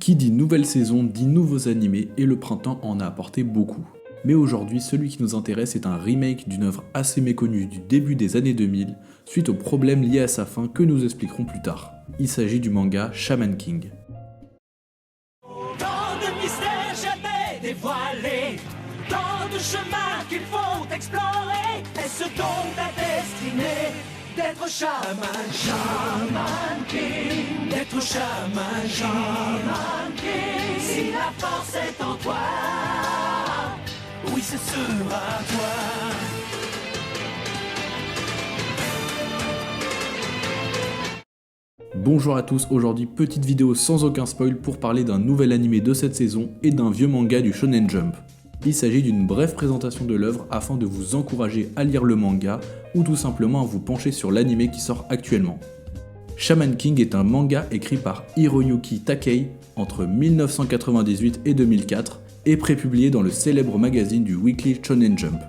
Qui dit nouvelle saison dit nouveaux animés et le printemps en a apporté beaucoup. Mais aujourd'hui, celui qui nous intéresse est un remake d'une œuvre assez méconnue du début des années 2000, suite aux problèmes liés à sa fin que nous expliquerons plus tard. Il s'agit du manga Shaman King. Tant de mystères jamais dévoilés, tant de chemins qu'il faut explorer. Est-ce donc ta destinée d'être chaman, Shaman King, d'être chaman, Shaman King? Si la force est en toi, oui, ce sera toi. Bonjour à tous, aujourd'hui petite vidéo sans aucun spoil pour parler d'un nouvel animé de cette saison et d'un vieux manga du Shonen Jump. Il s'agit d'une brève présentation de l'œuvre afin de vous encourager à lire le manga ou tout simplement à vous pencher sur l'animé qui sort actuellement. Shaman King est un manga écrit par Hiroyuki Takei entre 1998 et 2004 et prépublié dans le célèbre magazine du Weekly Shonen Jump.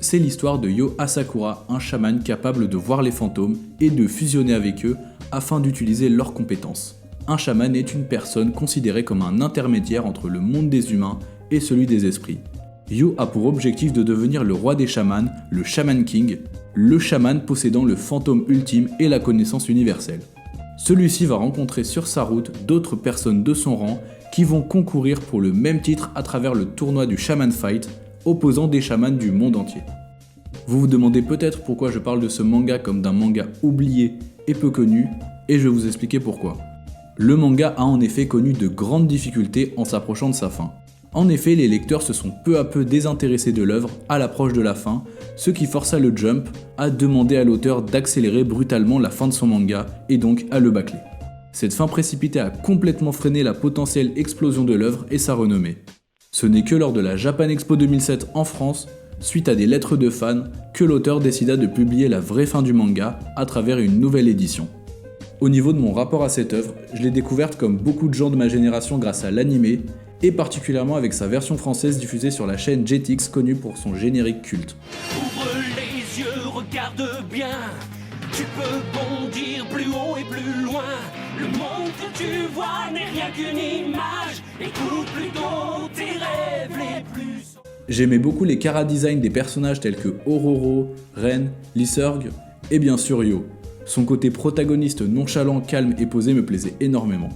C'est l'histoire de Yo Asakura, un chaman capable de voir les fantômes et de fusionner avec eux afin d'utiliser leurs compétences. Un chaman est une personne considérée comme un intermédiaire entre le monde des humains et celui des esprits. Yo a pour objectif de devenir le roi des chamans, le Shaman King, le chaman possédant le fantôme ultime et la connaissance universelle. Celui-ci va rencontrer sur sa route d'autres personnes de son rang qui vont concourir pour le même titre à travers le tournoi du Shaman Fight, opposant des chamans du monde entier. Vous vous demandez peut-être pourquoi je parle de ce manga comme d'un manga oublié et peu connu, et je vais vous expliquer pourquoi. Le manga a en effet connu de grandes difficultés en s'approchant de sa fin. En effet, les lecteurs se sont peu à peu désintéressés de l'œuvre à l'approche de la fin, ce qui força le Jump à demander à l'auteur d'accélérer brutalement la fin de son manga et donc à le bâcler. Cette fin précipitée a complètement freiné la potentielle explosion de l'œuvre et sa renommée. Ce n'est que lors de la Japan Expo 2007 en France, suite à des lettres de fans, que l'auteur décida de publier la vraie fin du manga à travers une nouvelle édition. Au niveau de mon rapport à cette œuvre, je l'ai découverte comme beaucoup de gens de ma génération grâce à l'animé, et particulièrement avec sa version française diffusée sur la chaîne Jetix connue pour son générique culte. Ouvre les yeux, regarde bien, tu peux bondir plus haut et plus loin. Le monde que tu vois n'est rien qu'une image, écoute plutôt tes rêves les plus... J'aimais beaucoup les chara-design des personnages tels que Ororo, Ren, Lyserg et bien sûr Yo. Son côté protagoniste nonchalant, calme et posé me plaisait énormément.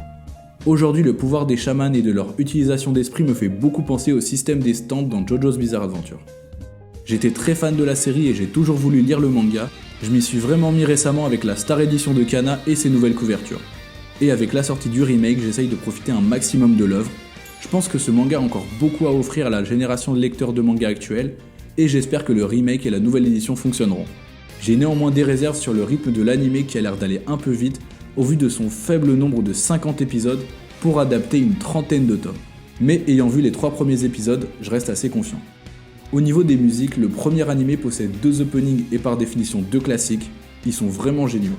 Aujourd'hui, le pouvoir des chamans et de leur utilisation d'esprit me fait beaucoup penser au système des stands dans JoJo's Bizarre Adventure. J'étais très fan de la série et j'ai toujours voulu lire le manga, je m'y suis vraiment mis récemment avec la Star Edition de Kana et ses nouvelles couvertures. Et avec la sortie du remake, j'essaye de profiter un maximum de l'œuvre. Je pense que ce manga a encore beaucoup à offrir à la génération de lecteurs de manga actuels, et j'espère que le remake et la nouvelle édition fonctionneront. J'ai néanmoins des réserves sur le rythme de l'anime qui a l'air d'aller un peu vite, au vu de son faible nombre de 50 épisodes pour adapter une trentaine de tomes. Mais ayant vu les 3 premiers épisodes, je reste assez confiant. Au niveau des musiques, le premier animé possède 2 openings et par définition 2 classiques, ils sont vraiment géniaux.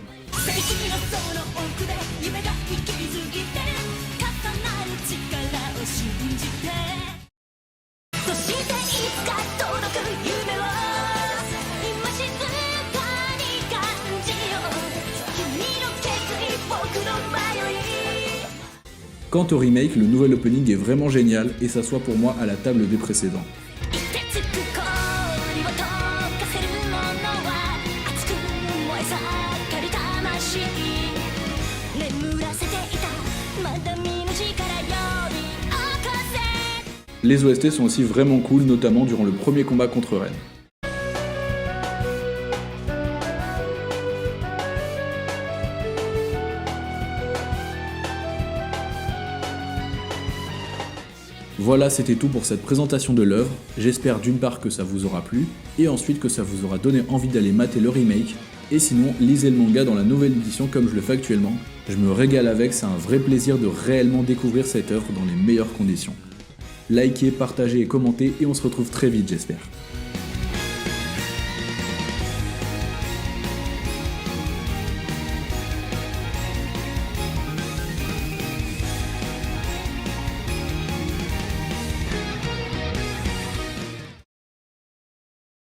Quant au remake, le nouvel opening est vraiment génial et s'assoit pour moi à la table des précédents. Les OST sont aussi vraiment cool, notamment durant le premier combat contre Ren. Voilà, c'était tout pour cette présentation de l'œuvre. J'espère d'une part que ça vous aura plu, et ensuite que ça vous aura donné envie d'aller mater le remake, et sinon, lisez le manga dans la nouvelle édition comme je le fais actuellement. Je me régale avec, c'est un vrai plaisir de réellement découvrir cette œuvre dans les meilleures conditions. Likez, partagez et commentez, et on se retrouve très vite j'espère.